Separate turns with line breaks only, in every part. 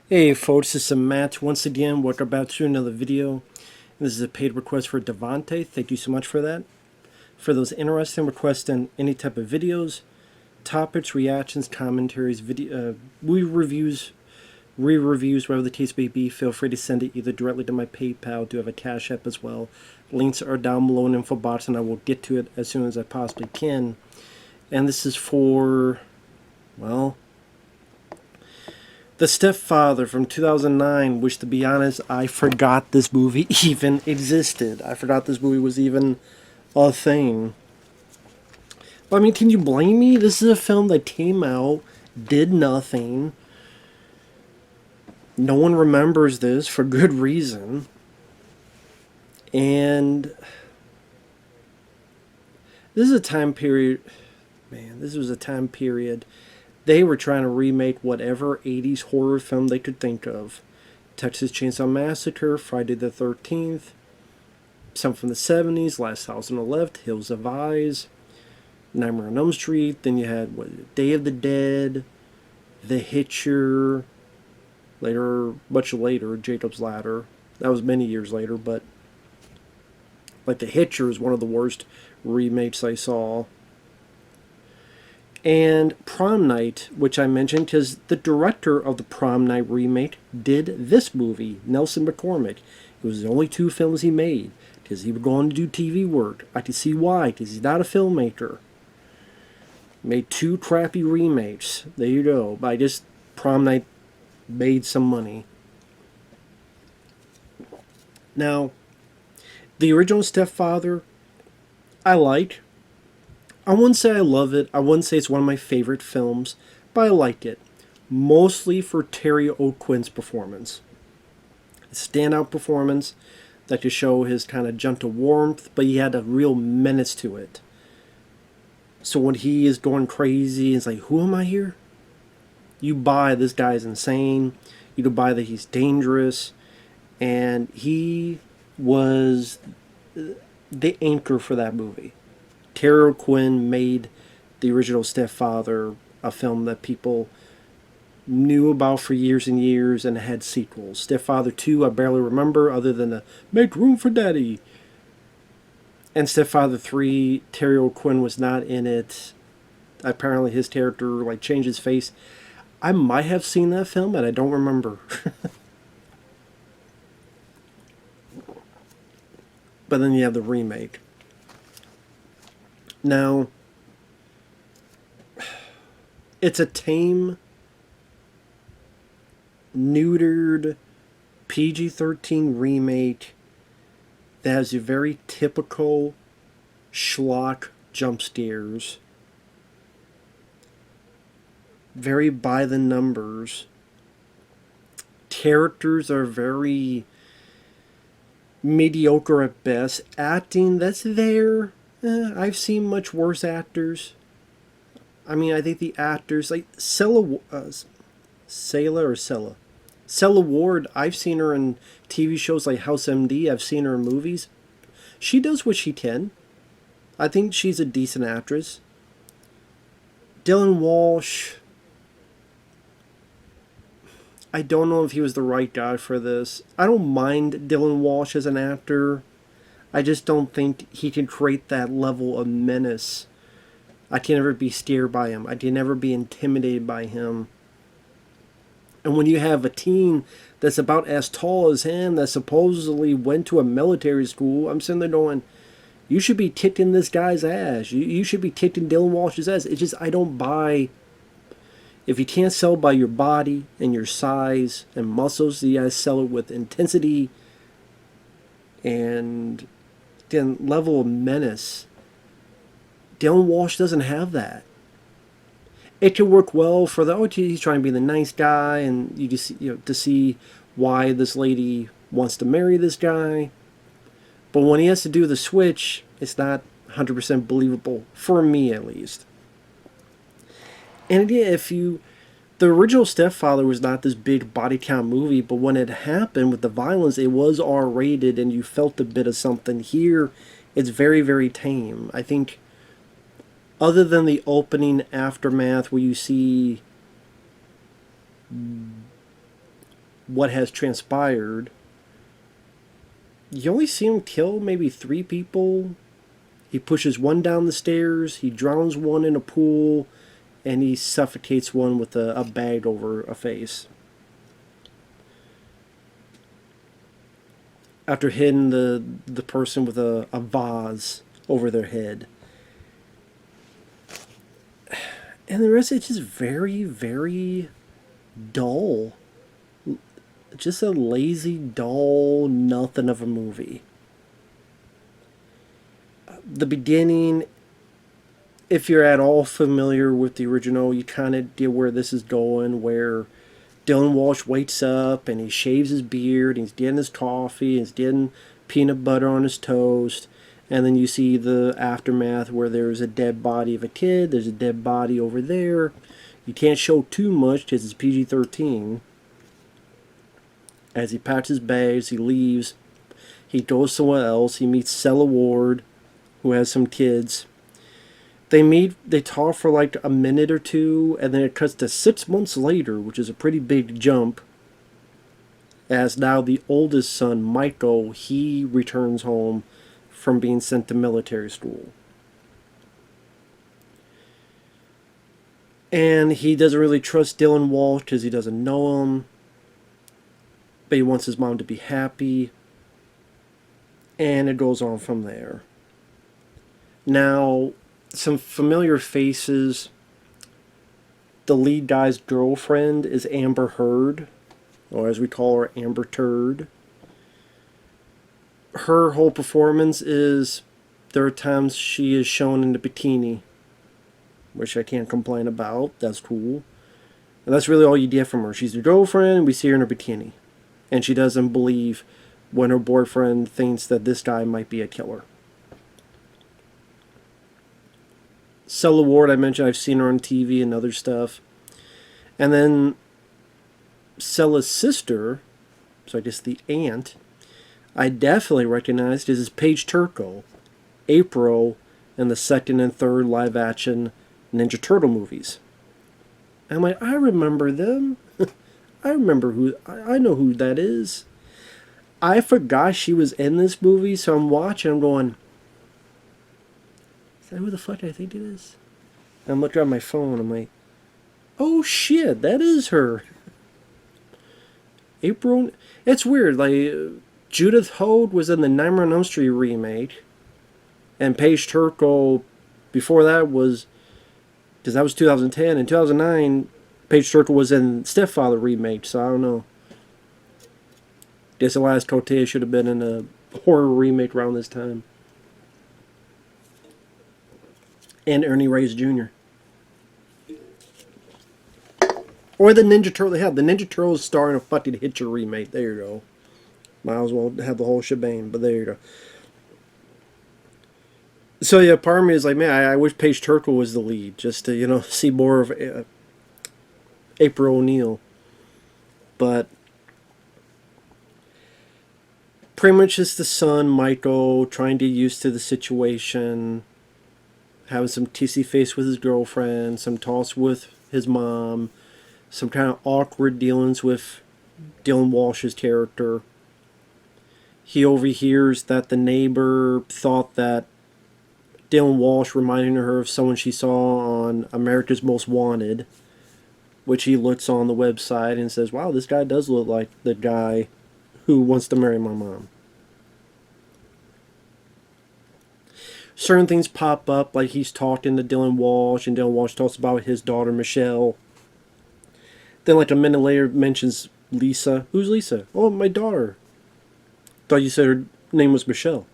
Hey folks, this is Matt once again. Welcome back to another video. This is a paid request for Devonte. Thank you so much for that. For those interested in requesting any type of videos, topics, reactions, commentaries, video, re-reviews, whatever the case may be, feel free to send it either directly to my PayPal. I do have a CashApp as well. Links are down below in the info box, and I will get to it as soon as I possibly can. And this is for, well, The Stepfather from 2009, which, to be honest, I forgot this movie even existed. I forgot this movie was even a thing. But, I mean, can you blame me? This is a film that came out, did nothing. No one remembers this for good reason. And this is a time period, man, this was a time period they were trying to remake whatever 80s horror film they could think of. Texas Chainsaw Massacre, Friday the 13th, some from the 70s, Last House on the Left, Hills of Eyes, Nightmare on Elm Street. Then you had Day of the Dead, The Hitcher, much later, Jacob's Ladder. That was many years later, but like The Hitcher is one of the worst remakes I saw. And Prom Night, which I mentioned because the director of the Prom Night remake did this movie, Nelson McCormick. It was the only two films he made because he was going to do TV work. I can see why, because he's not a filmmaker. Made two crappy remakes. There you go. But I just, Prom Night made some money. Now, the original Stepfather, I like. I wouldn't say I love it. I wouldn't say it's one of my favorite films, but I like it. Mostly for Terry O'Quinn's performance. A standout performance that could show his kind of gentle warmth, but he had a real menace to it. So when he is going crazy, it's like, who am I here? You buy this guy's insane. You buy that he's dangerous. And he was the anchor for that movie. Terry O'Quinn made the original Stepfather a film that people knew about for years and years and had sequels. Stepfather 2, I barely remember other than the Make Room for Daddy. And Stepfather 3, Terry O'Quinn was not in it. Apparently his character changed his face. I might have seen that film, but I don't remember. But then you have the remake. Now, it's a tame, neutered, PG-13 remake that has a very typical schlock jump scares. Very by the numbers. Characters are very mediocre at best. Acting, that's there. I've seen much worse actors. I mean, I think the actors, like Sela Ward, I've seen her in TV shows like House MD. I've seen her in movies. She does what she can. I think she's a decent actress. Dylan Walsh, I don't know if he was the right guy for this. I don't mind Dylan Walsh as an actor. I just don't think he can create that level of menace. I can never be scared by him. I can never be intimidated by him. And when you have a teen that's about as tall as him that supposedly went to a military school, I'm sitting there going, you should be kicking this guy's ass. You should be kicking Dylan Walsh's ass. It's just, I don't buy. If you can't sell by your body and your size and muscles, you gotta sell it with intensity and then level of menace. Dylan Walsh doesn't have that. It could work well for he's trying to be the nice guy, and you just to see why this lady wants to marry this guy. But when he has to do the switch, it's not 100% believable for me, at least. And again, the original Stepfather was not this big body count movie, but when it happened with the violence, it was R-rated and you felt a bit of something. Here, it's very, very tame. I think, other than the opening aftermath where you see what has transpired. You only see him kill maybe 3 people. He pushes one down the stairs, he drowns one in a pool, and he suffocates one with a bag over a face. After hitting the person with a vase over their head. And the rest is just very, very dull. Just a lazy, dull, nothing of a movie. The beginning, if you're at all familiar with the original, you kind of get where this is going, where Dylan Walsh wakes up and he shaves his beard, and he's getting his coffee, and he's getting peanut butter on his toast, and then you see the aftermath where there's a dead body of a kid, there's a dead body over there. You can't show too much because it's PG-13. As he packs his bags, he leaves. He goes somewhere else. He meets Sela Ward, who has some kids. They talk for like a minute or two, and then it cuts to 6 months later, which is a pretty big jump. As now the oldest son, Michael, he returns home from being sent to military school. And he doesn't really trust Dylan Walsh because he doesn't know him. But he wants his mom to be happy. And it goes on from there. Now, some familiar faces. The lead guy's girlfriend is Amber Heard, or as we call her, Amber Turd. Her whole performance is, there are times she is shown in the bikini, which I can't complain about. That's cool. And that's really all you get from her. She's the girlfriend, and we see her in her bikini. And she doesn't believe when her boyfriend thinks that this guy might be a killer. Sela Ward, I mentioned, I've seen her on TV and other stuff. And then Sela's sister, so I guess the aunt, I definitely recognized as Paige Turco, April, in the second and third live-action Ninja Turtle movies. I'm like, I remember them. I know who that is. I forgot she was in this movie, so I'm watching, I'm going, is that who the fuck I think it is? And I'm looking at my phone, I'm like, oh shit, that is her. April, it's weird, like, Judith Hoag was in the Nightmare on Elm Street remake, and Paige Turco, before that was, because that was 2010, in 2009, Paige Turco was in Stepfather remake, so I don't know. Guess Elias Cote should have been in a horror remake around this time. And Ernie Reyes Jr. Or the Ninja Turtle. They have the Ninja Turtles starring a fucking Hitcher remake. There you go. Might as well have the whole shebang, but there you go. So yeah, part of me is like, man, I wish Paige Turco was the lead, just to, see more of April O'Neil. But pretty much just the son, Michael, trying to get used to the situation, having some tissy face with his girlfriend, some talks with his mom, some kind of awkward dealings with Dylan Walsh's character. He overhears that the neighbor thought that Dylan Walsh reminded her of someone she saw on America's Most Wanted, which he looks on the website and says, wow, this guy does look like the guy who wants to marry my mom. Certain things pop up, like he's talking to Dylan Walsh, and Dylan Walsh talks about his daughter, Michelle. Then like a minute later mentions Lisa. Who's Lisa? Oh, my daughter. Thought you said her name was Michelle.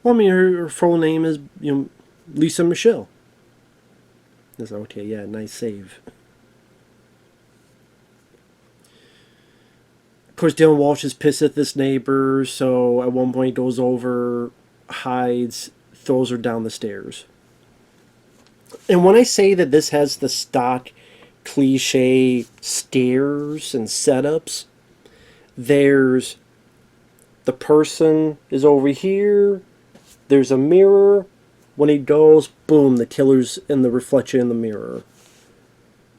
Well, I mean, her full name is, Lisa Michelle. That's okay, yeah, nice save. Of course, Dylan Walsh is pissed at this neighbor, so at one point he goes over, hides, throws her down the stairs. And when I say that this has the stock cliche stairs and setups, there's the person is over here, there's a mirror, when he goes, boom, the killer's in the reflection in the mirror.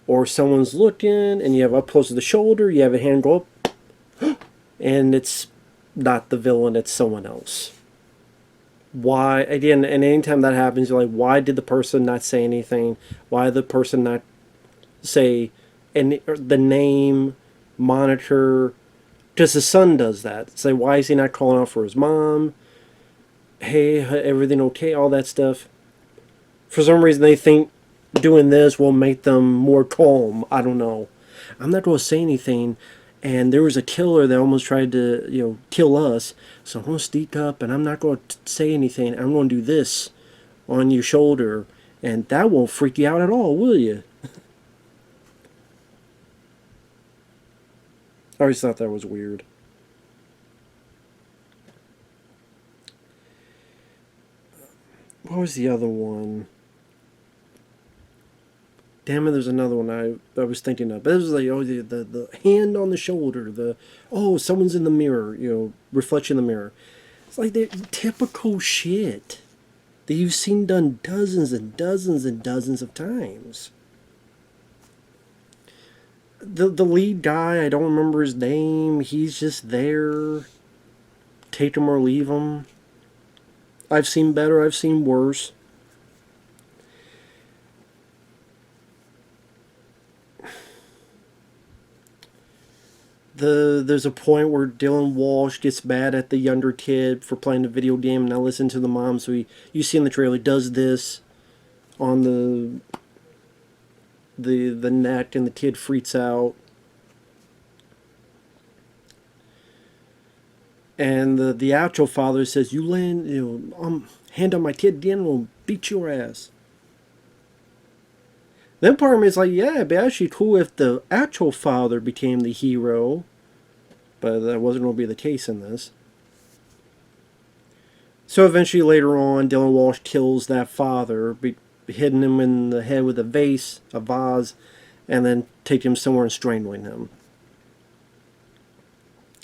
or someone's looking and you have up close to the shoulder, you have a hand go up, and it's not the villain, it's someone else. Why, again, and anytime that happens, you're like, why did the person not say anything? Why did the person not say the name, monitor? Because the son does that. It's like, why is he not calling out for his mom? Hey, everything okay? All that stuff. For some reason, they think doing this will make them more calm. I don't know. I'm not going to say anything. And there was a killer that almost tried to, kill us. So I'm going to sneak up and I'm not going to say anything. I'm going to do this on your shoulder. And that won't freak you out at all, will you? I always thought that was weird. What was the other one? Damn it, there's another one I was thinking of. But it was like, the hand on the shoulder, someone's in the mirror, reflection in the mirror. It's like the typical shit that you've seen done dozens and dozens and dozens of times. The lead guy, I don't remember his name, he's just there. Take him or leave him. I've seen better, I've seen worse. There's a point where Dylan Walsh gets mad at the younger kid for playing the video game, and I listen to the mom. So you see in the trailer, he does this on the neck, and the kid freaks out. And the actual father says, "You land, hand on my kid, Dan will beat your ass." Then part of me is like, yeah, it'd be actually cool if the actual father became the hero. But that wasn't going to be the case in this. So eventually later on, Dylan Walsh kills that father, hitting him in the head with a vase, and then taking him somewhere and strangling him.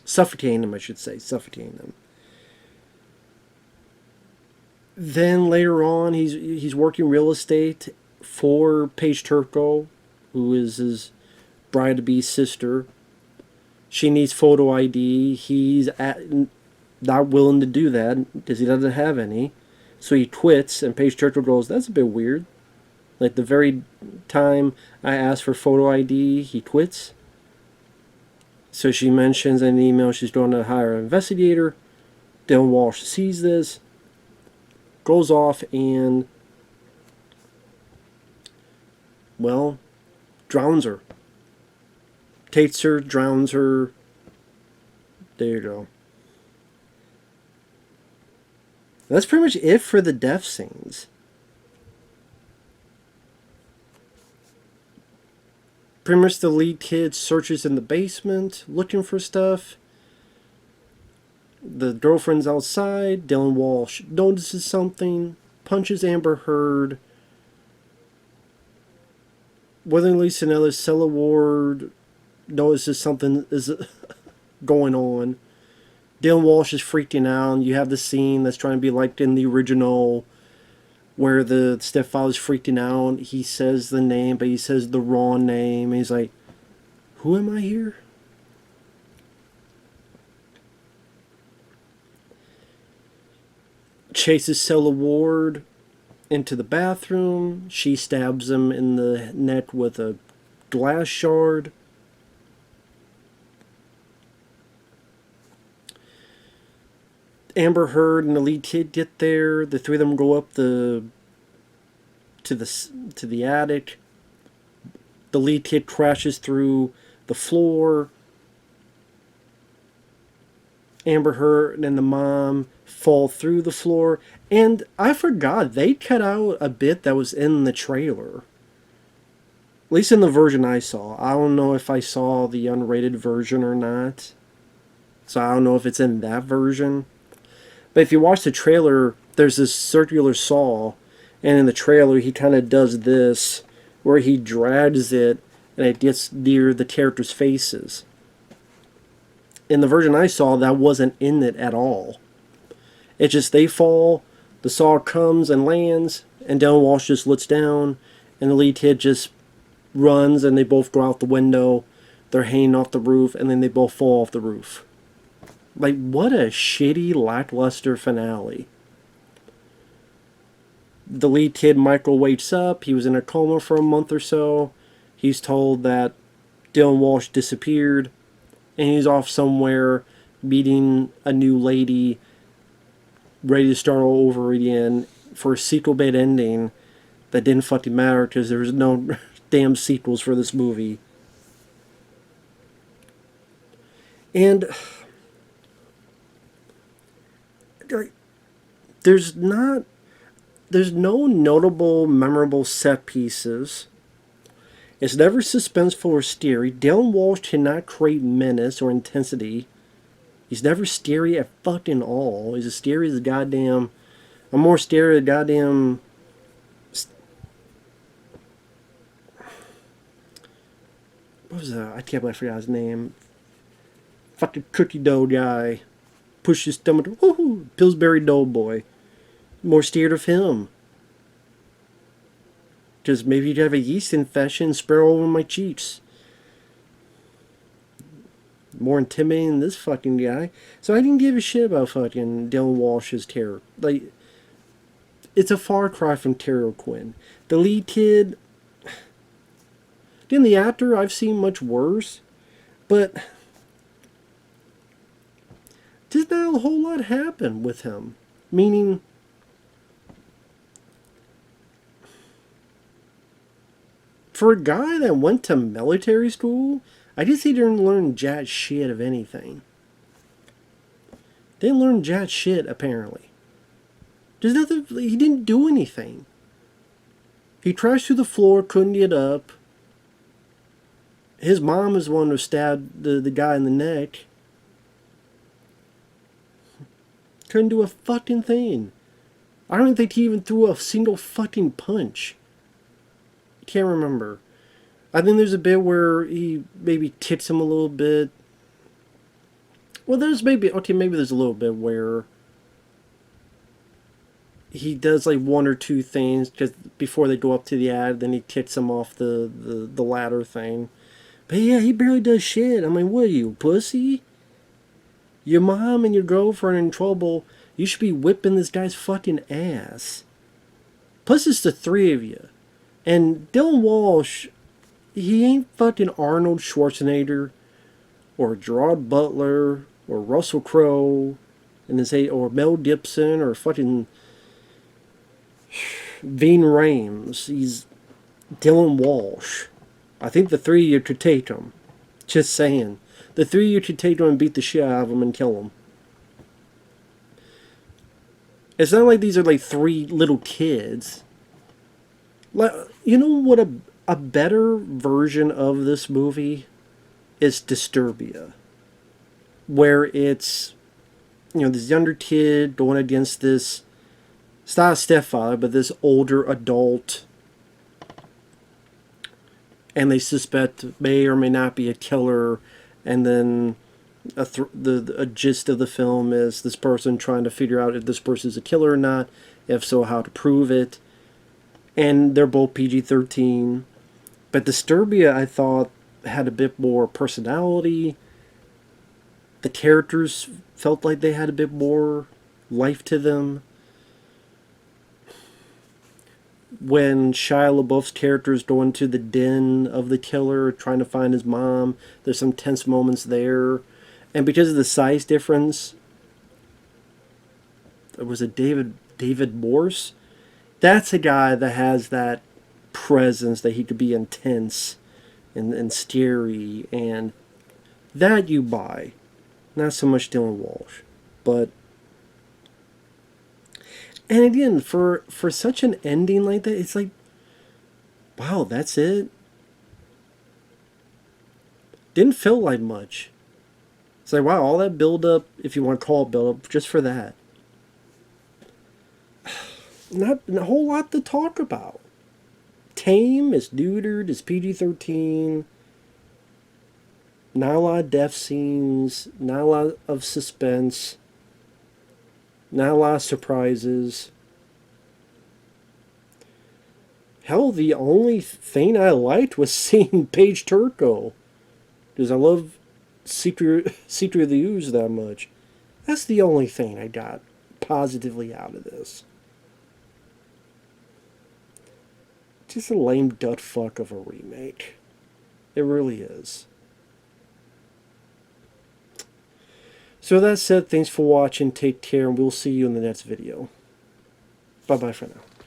Suffocating him, I should say. Suffocating him. Then later on, he's working real estate for Paige Turco, who is his bride-to-be sister. She needs photo ID. He's not willing to do that because he doesn't have any. So he quits, and Paige Turco goes, "That's a bit weird." Like the very time I asked for photo ID, he quits. So she mentions in an email she's going to hire an investigator. Dylan Walsh sees this, goes off, and, well, drowns her. Takes her, drowns her. There you go. That's pretty much it for the death scenes. Pretty much the lead kid searches in the basement, looking for stuff. The girlfriend's outside. Dylan Walsh notices something, punches Amber Heard. Willingly Sinella, Sela Ward notices something is going on. Dylan Walsh is freaking out. You have the scene that's trying to be like in the original, where the stepfather's freaking out. He says the name, but he says the wrong name. And he's like, "Who am I here?" Chases Sela Ward into the bathroom. She stabs him in the neck with a glass shard. Amber Heard and the lead kid get there. The three of them go up to the attic. The lead kid crashes through the floor. Amber Heard and the mom fall through the floor. And I forgot, they cut out a bit that was in the trailer. At least in the version I saw. I don't know if I saw the unrated version or not. So I don't know if it's in that version. But if you watch the trailer, there's this circular saw. And in the trailer, he kind of does this, where he drags it, and it gets near the characters' faces. In the version I saw, that wasn't in it at all. It's just they fall, the saw comes and lands, and Dylan Walsh just looks down, and the lead kid just runs and they both go out the window. They're hanging off the roof and then they both fall off the roof. Like, what a shitty, lackluster finale. The lead kid, Michael, wakes up. He was in a coma for a month or so. He's told that Dylan Walsh disappeared. And he's off somewhere meeting a new lady, ready to start all over again for a sequel-bait ending that didn't fucking matter because there was no damn sequels for this movie. And there's no notable, memorable set pieces. It's never suspenseful or scary. Dylan Walsh cannot create menace or intensity. He's never scary at fucking all. He's as scary as a goddamn... I'm more scary than a goddamn... What was that? I can't believe I forgot his name. Fucking cookie dough guy. Push his stomach. Woohoo! Pillsbury Doughboy. More scared of him. Because maybe you'd have a yeast infection and spread all over my cheeks. More intimidating than this fucking guy. So I didn't give a shit about fucking Dylan Walsh's terror. Like, it's a far cry from Terror Quinn. The lead kid... Then the actor, I've seen much worse. But... Just not a whole lot happen with him. Meaning... For a guy that went to military school, I guess he didn't learn jack shit of anything. Didn't learn jack shit, apparently. There's nothing, he didn't do anything. He crashed through the floor, couldn't get up. His mom is the one who stabbed the guy in the neck. Couldn't do a fucking thing. I don't think he even threw a single fucking punch. Can't remember. I think there's a bit where he maybe kicks him a little bit. Well, there's maybe there's a little bit where he does like one or two things because before they go up to the ad, then he kicks him off the ladder thing. But yeah, he barely does shit. I mean, what are you, pussy? Your mom and your girlfriend are in trouble. You should be whipping this guy's fucking ass. Plus, it's the three of you. And Dylan Walsh, he ain't fucking Arnold Schwarzenegger or Gerard Butler or Russell Crowe or Mel Gibson or fucking Ving Rhames. He's Dylan Walsh. I think the three of you could take him. Just saying. The three of you could take him and beat the shit out of him and kill him. It's not like these are like three little kids. You know what a better version of this movie is Disturbia. Where it's, this younger kid going against this, it's not a stepfather, but this older adult. And they suspect may or may not be a killer. And then a gist of the film is this person trying to figure out if this person is a killer or not. If so, how to prove it. And they're both PG-13. But Disturbia, I thought, had a bit more personality. The characters felt like they had a bit more life to them. When Shia LaBeouf's characters go into the den of the killer, trying to find his mom, there's some tense moments there. And because of the size difference, was it David Morse? That's a guy that has that presence that he could be intense and scary, and that you buy. Not so much Dylan Walsh. But, and again, for such an ending like that, it's like, wow, that's it? Didn't feel like much. It's like, wow, all that build-up, if you want to call it build-up, just for that. Not a whole lot to talk about. Tame, it's neutered, it's PG-13. Not a lot of death scenes, not a lot of suspense, not a lot of surprises. Hell, the only thing I liked was seeing Paige Turco. Because I love Secret of the Ooze that much. That's the only thing I got positively out of this. Just a lame dutt fuck of a remake. It really is. So that said, thanks for watching, take care, and we'll see you in the next video. Bye-bye for now.